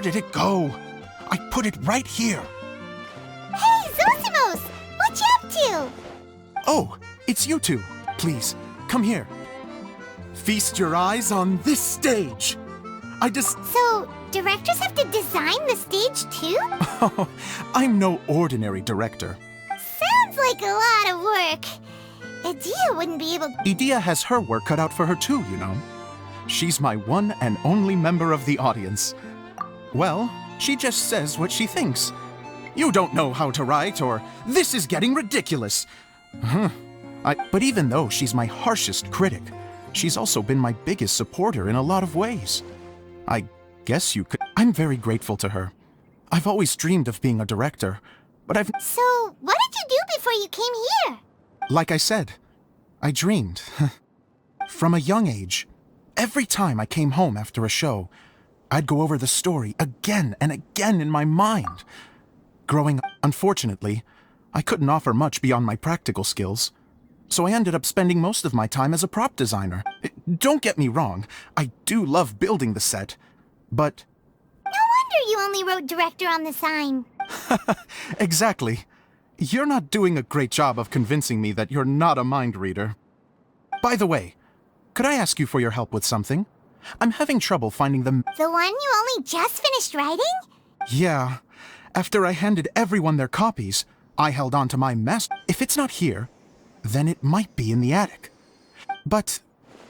Where did it go? I put it right here. Hey, Zosimos! What you up to? Oh, it's you two. Please, come here. Feast your eyes on this stage. So, directors have to design the stage too? Oh, I'm no ordinary director. Sounds like a lot of work. Edea wouldn't be able... Edea has her work cut out for her too, you know. She's my one and only member of the audience. Well, she just says what she thinks. You don't know how to write, or this is getting ridiculous. But even though she's my harshest critic, she's also been my biggest supporter in a lot of ways. I guess you could... I'm very grateful to her. I've always dreamed of being a director, but I've... So, what did you do before you came here? Like I said, I dreamed. From a young age, every time I came home after a show, I'd go over the story again and again in my mind. Growing up, unfortunately, I couldn't offer much beyond my practical skills, so I ended up spending most of my time as a prop designer. Don't get me wrong, I do love building the set, but... No wonder you only wrote director on the sign. Exactly. You're not doing a great job of convincing me that you're not a mind reader. By the way, could I ask you for your help with something? I'm having trouble finding the... The one you only just finished writing? Yeah. After I handed everyone their copies, I held on to my master. If it's not here, then it might be in the attic. But,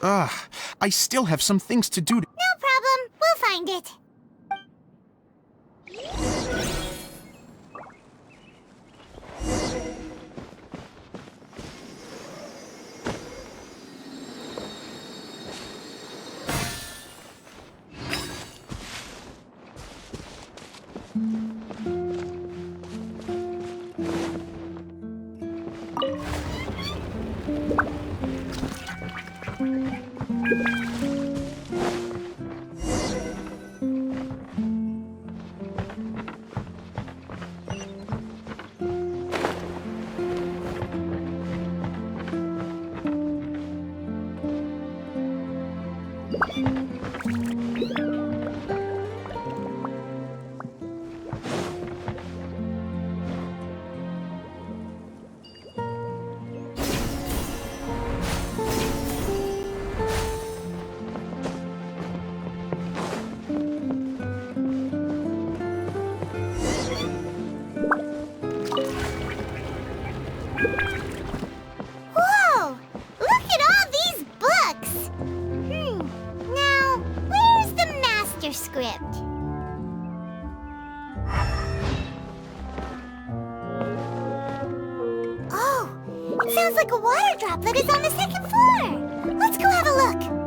I still have some things to do. No problem. We'll find it. Script. Oh, it sounds like a water droplet is on the second floor. Let's go have a look.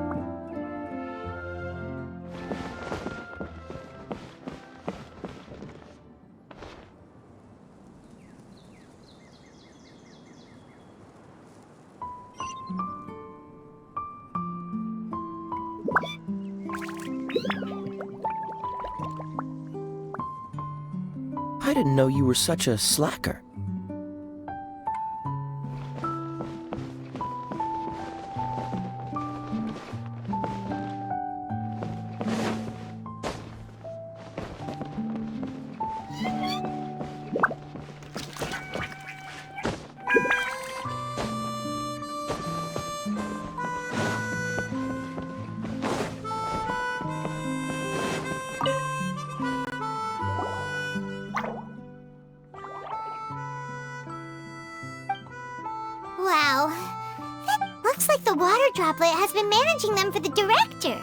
I didn't know you were such a slacker. Wow, that looks like the water droplet has been managing them for the director.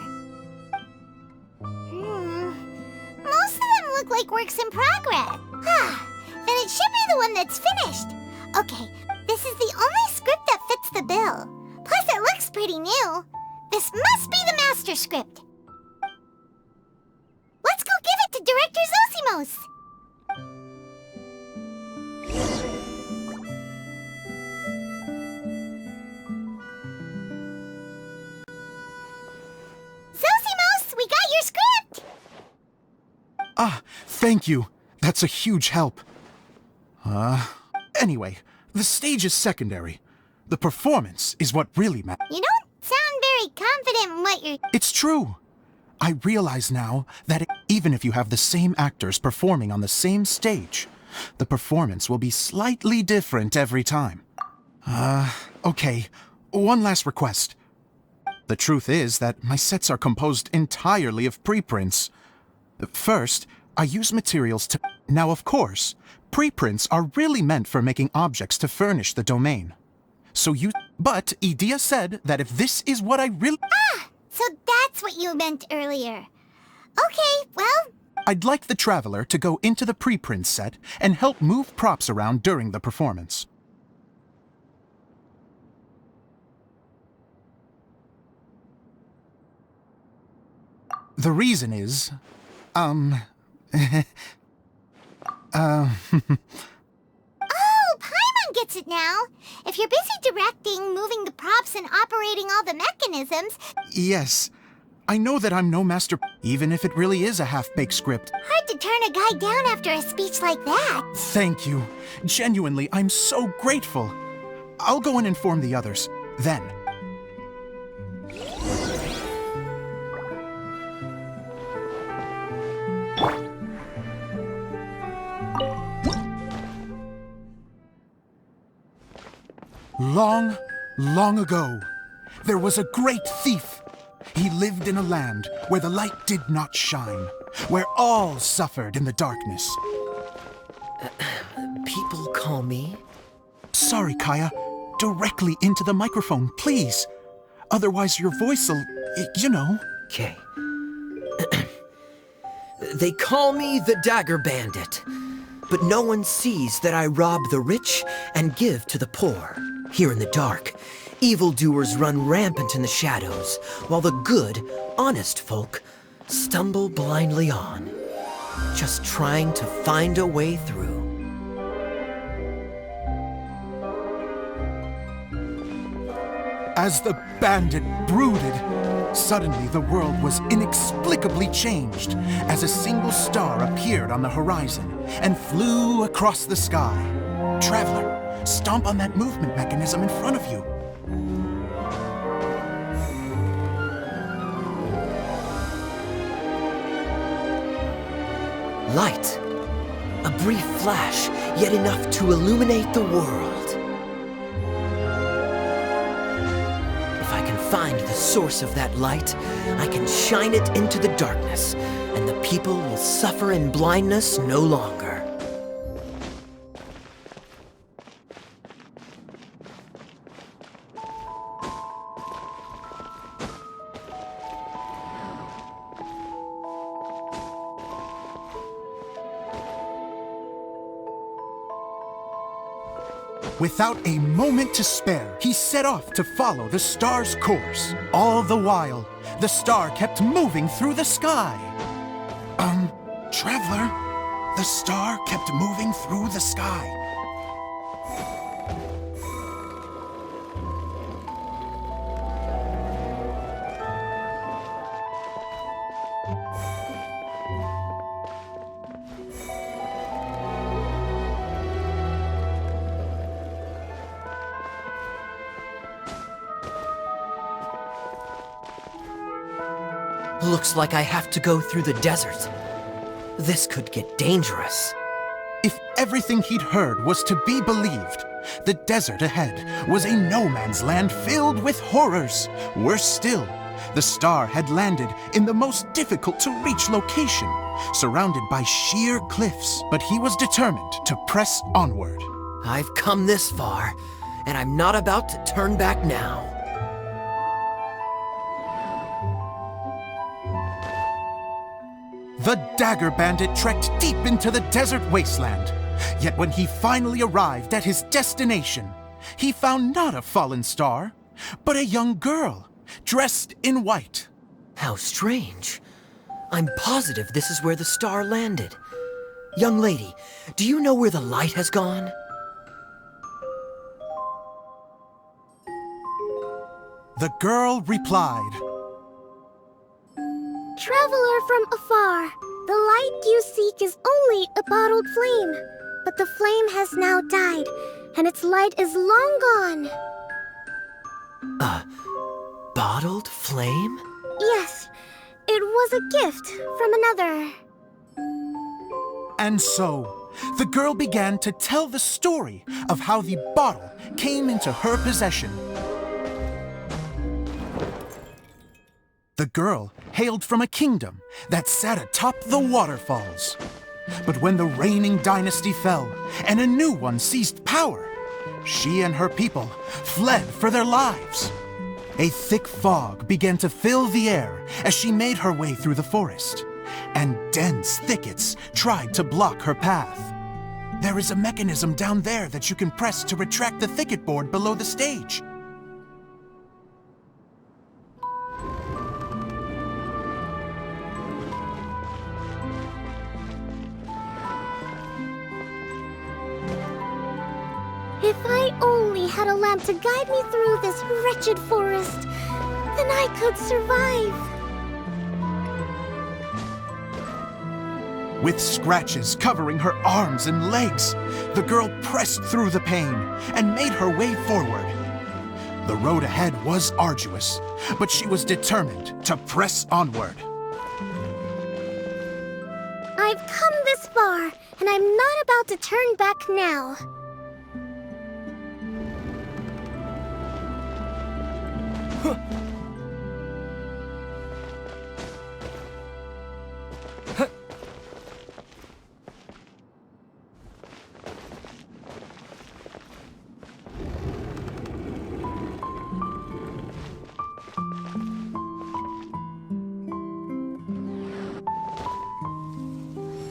Most of them look like works in progress. Then it should be the one that's finished. Okay, this is the only script that fits the bill. Plus it looks pretty new. This must be the master script. Let's go give it to Director Zosimos. Zosimos, we got your script! Thank you. That's a huge help. Anyway, the stage is secondary. The performance is what really matters. You don't sound very confident in what you're... It's true. I realize now that Even if you have the same actors performing on the same stage, the performance will be slightly different every time. Okay, one last request. The truth is that my sets are composed entirely of preprints. First, I use materials to... Now, of course, preprints are really meant for making objects to furnish the domain. But Edea said that if this is what I really... So that's what you meant earlier. Okay, well... I'd like the Traveler to go into the preprint set and help move props around during the performance. The reason is... Oh, Paimon gets it now. If you're busy directing, moving the props, and operating all the mechanisms... Yes. I know that I'm no master, even if it really is a half-baked script. Hard to turn a guy down after a speech like that. Thank you. Genuinely, I'm so grateful. I'll go and inform the others. Then. Long, long ago, there was a great thief. He lived in a land where the light did not shine, where all suffered in the darkness. People call me... Sorry, Kaya. Directly into the microphone, please. Otherwise your voice'll... you know. Okay. They call me the Dagger Bandit, but no one sees that I rob the rich and give to the poor. Here in the dark, evildoers run rampant in the shadows, while the good, honest folk stumble blindly on, just trying to find a way through. As the bandit brooded, suddenly the world was inexplicably changed as a single star appeared on the horizon and flew across the sky. Traveler, stomp on that movement mechanism in front of you. Light. A brief flash, yet enough to illuminate the world. If I can find the source of that light, I can shine it into the darkness, and the people will suffer in blindness no longer. Without a moment to spare, he set off to follow the star's course. All the while, the star kept moving through the sky. Traveler, the star kept moving through the sky. Looks like I have to go through the desert. This could get dangerous. If everything he'd heard was to be believed, the desert ahead was a no-man's land filled with horrors. Worse still, the star had landed in the most difficult-to-reach location, surrounded by sheer cliffs. But he was determined to press onward. I've come this far, and I'm not about to turn back now. The Dagger Bandit trekked deep into the desert wasteland. Yet when he finally arrived at his destination, he found not a fallen star, but a young girl, dressed in white. How strange. I'm positive this is where the star landed. Young lady, do you know where the light has gone? The girl replied, Traveler from afar, the light you seek is only a bottled flame. But the flame has now died, and its light is long gone. A bottled flame? Yes, it was was a gift from another. And so, the girl began to tell the story of how the bottle came into her possession. The girl hailed from a kingdom that sat atop the waterfalls. But when the reigning dynasty fell and a new one seized power, she and her people fled for their lives. A thick fog began to fill the air as she made her way through the forest, and dense thickets tried to block her path. There is a mechanism down there that you can press to retract the thicket board below the stage. If I only had a lamp to guide me through this wretched forest, then I could survive. With scratches covering her arms and legs, the girl pressed through the pain and made her way forward. The road ahead was arduous, but she was determined to press onward. I've come this far, and I'm not about to turn back now.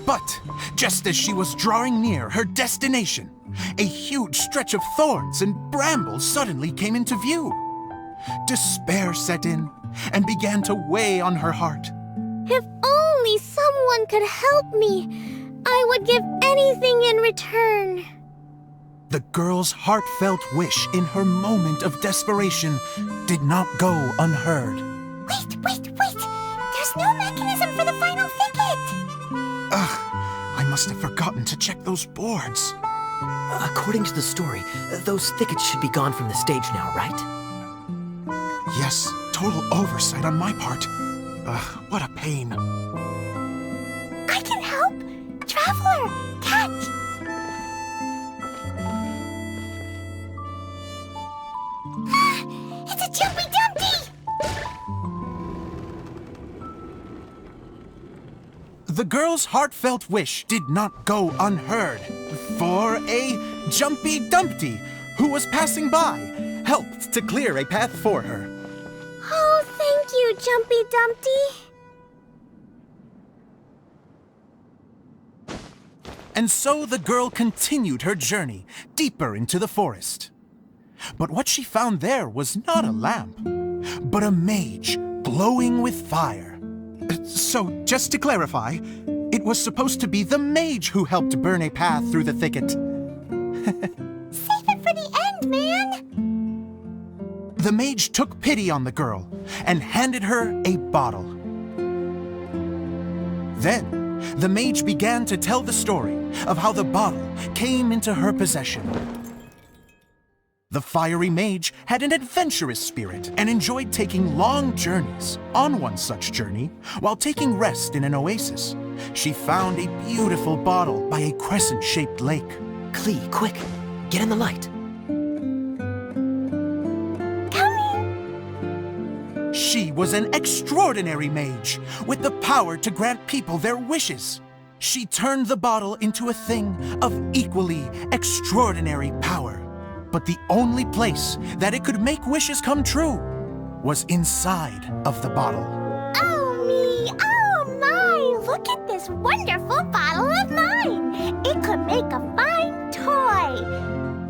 But just as she was drawing near her destination, a huge stretch of thorns and brambles suddenly came into view. Despair set in and began to weigh on her heart. If only someone could help me, I would give anything in return. The girl's heartfelt wish in her moment of desperation did not go unheard. Wait! There's no mechanism for the final thicket! Ugh, I must have forgotten to check those boards. According to the story, those thickets should be gone from the stage now, right? Yes, total oversight on my part. Ugh, what a pain. I can help! Traveler, catch! It's a Jumpy Dumpty! The girl's heartfelt wish did not go unheard, for a Jumpy Dumpty who was passing by helped to clear a path for her. Oh, thank you, Jumpy Dumpty. And so the girl continued her journey deeper into the forest. But what she found there was not a lamp, but a mage glowing with fire. So, just to clarify, it was supposed to be the mage who helped burn a path through the thicket. Save it for the end, man! The mage took pity on the girl and handed her a bottle. Then, the mage began to tell the story of how the bottle came into her possession. The fiery mage had an adventurous spirit and enjoyed taking long journeys. On one such journey, while taking rest in an oasis, she found a beautiful bottle by a crescent-shaped lake. Klee, quick, get in the light. She was an extraordinary mage with the power to grant people their wishes. She turned the bottle into a thing of equally extraordinary power. But the only place that it could make wishes come true was inside of the bottle. Oh me, oh my! Look at this wonderful bottle of mine! It could make a fine toy!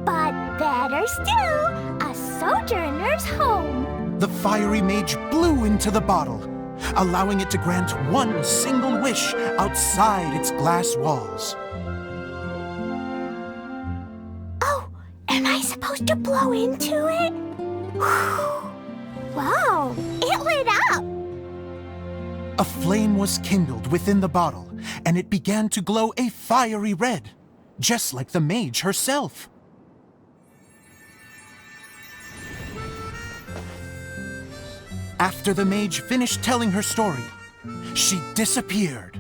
But better still, a sojourner's home! The fiery mage blew into the bottle, allowing it to grant one single wish outside its glass walls. Am I supposed to blow into it? Wow, it lit up! A flame was kindled within the bottle, and it began to glow a fiery red, just like the mage herself. After the mage finished telling her story, She disappeared.